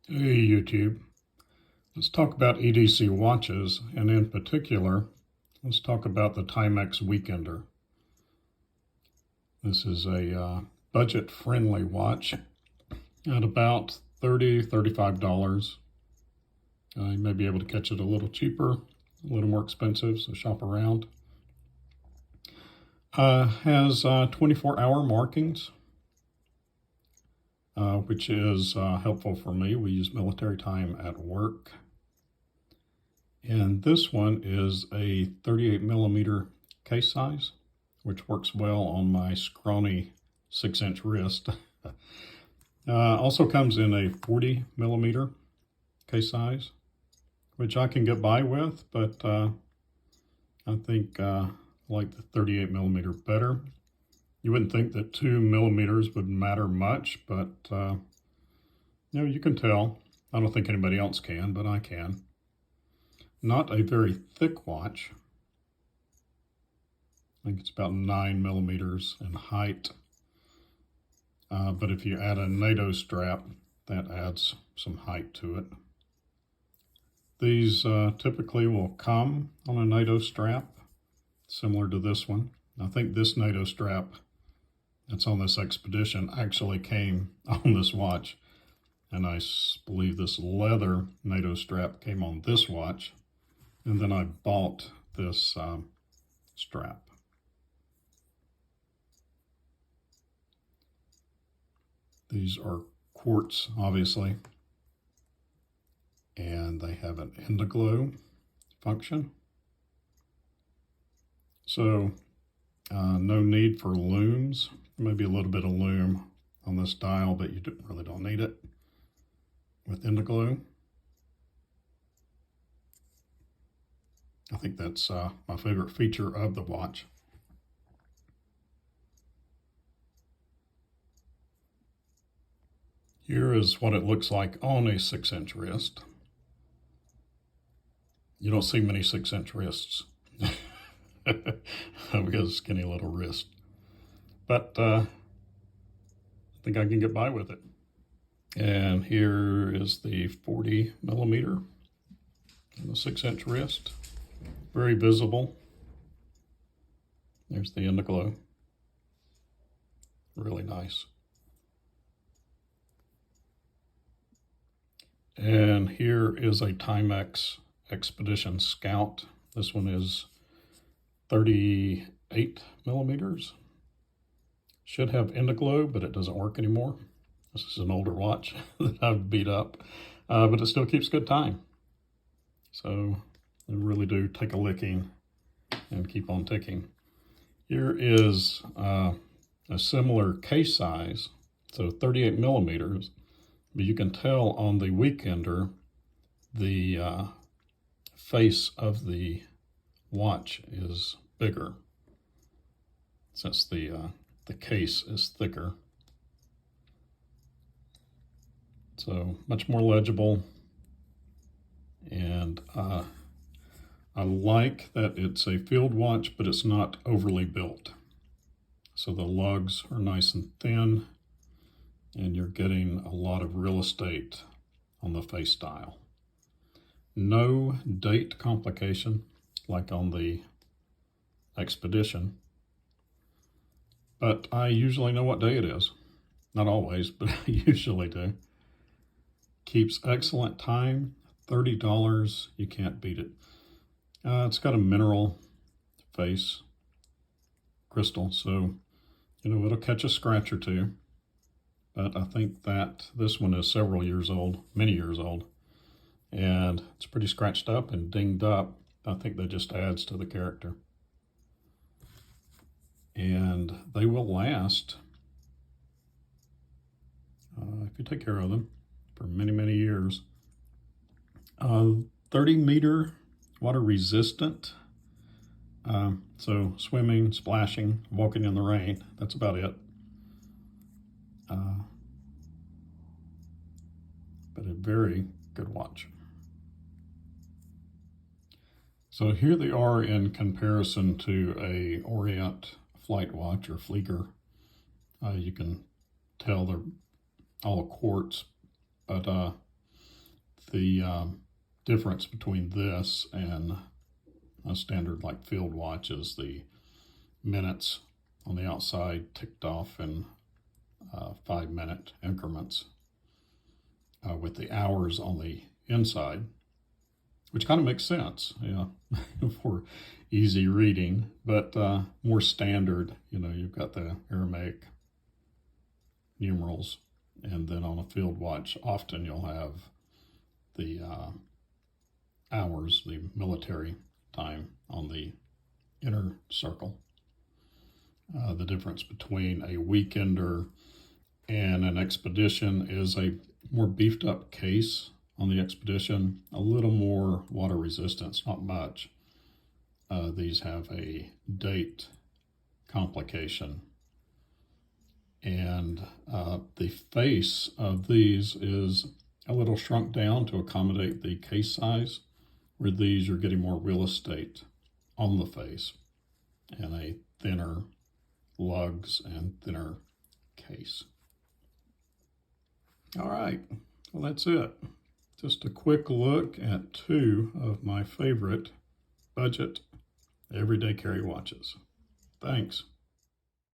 Hey YouTube, let's talk about EDC watches, and in particular, let's talk about the Timex Weekender. This is a budget-friendly watch at about $30–$35. You may be able to catch it a little cheaper, a little more expensive, so shop around. Has 24-hour markings, which is helpful for me. We use military time at work. And this one is a 38mm case size, which works well on my scrawny 6-inch wrist. Also comes in a 40mm case size, which I can get by with, but I think I like the 38mm better. You wouldn't think that 2mm would matter much, but you can tell. I don't think anybody else can, but I can. Not a very thick watch. I think it's about 9mm in height. But if you add a NATO strap, that adds some height to it. These typically will come on a NATO strap, similar to this one. I think this NATO strap that's on this expedition actually came on this watch. And I believe this leather NATO strap came on this watch. And then I bought this strap. These are quartz, obviously, and they have an Indiglo function. So no need for looms. Maybe a little bit of loom on this dial, but you really don't need it with Indiglo. I think that's my favorite feature of the watch. Here is what it looks like on a 6-inch wrist. You don't see many 6-inch wrists. I've got a skinny little wrist. But I think I can get by with it. And here is the 40mm on the 6-inch wrist. Very visible. There's the Indiglo. Really nice. And here is a Timex Expedition Scout. This one is 38mm. Should have Indiglo, but it doesn't work anymore. This is an older watch that I've beat up, but it still keeps good time. So I really do take a licking and keep on ticking. Here is a similar case size, so 38mm, but you can tell on the Weekender the face of the watch is bigger since the case is thicker. So much more legible, and I like that it's a field watch, but it's not overly built. So the lugs are nice and thin, and you're getting a lot of real estate on the face dial. No date complication like on the Expedition, but I usually know what day it is. Not always, but I usually do. Keeps excellent time. $30, you can't beat it. It's got a mineral face, crystal, so it'll catch a scratch or two. But I think that this one is several years old, many years old, and it's pretty scratched up and dinged up. I think that just adds to the character. And they will last, if you take care of them, for many, many years. 30-meter water resistant. So swimming, splashing, walking in the rain, that's about it. But a very good watch. So here they are in comparison to a Orient flight watch or Flieger. You can tell they're all quartz, but The difference between this and a standard like field watch is the minutes on the outside ticked off in 5-minute increments, with the hours on the inside, which kind of makes sense, for easy reading, but more standard. You've got the Aramaic numerals, and then on a field watch, often you'll have the hours, the military time on the inner circle. The difference between a weekender and an expedition is a more beefed up case on the expedition, a little more water resistance, not much. These have a date complication, and the face of these is a little shrunk down to accommodate the case size, where these are getting more real estate on the face and a thinner lugs and thinner case. All right, well, that's it. Just a quick look at 2 of my favorite budget everyday carry watches. Thanks.